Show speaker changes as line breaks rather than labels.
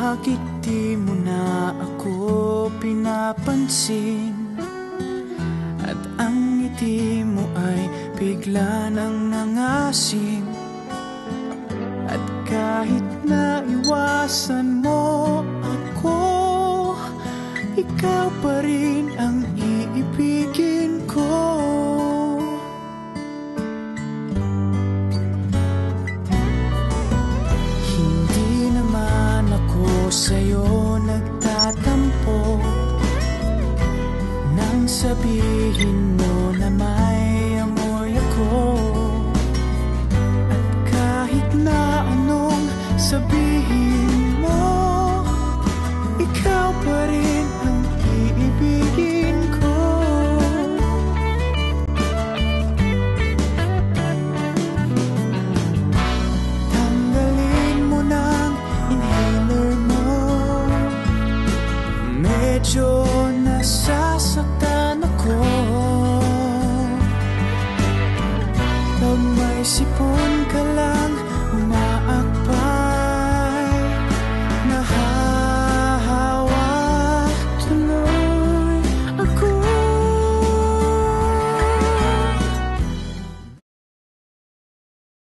Bakit di mo na ako pinapansin? At ang ngiti mo ay bigla nang nangasim. At kahit na iwasan mo ako, ikaw pa rin ang iibigin ko. Hindi naman ako sa'yo nagtatampo nang sabihin mo naman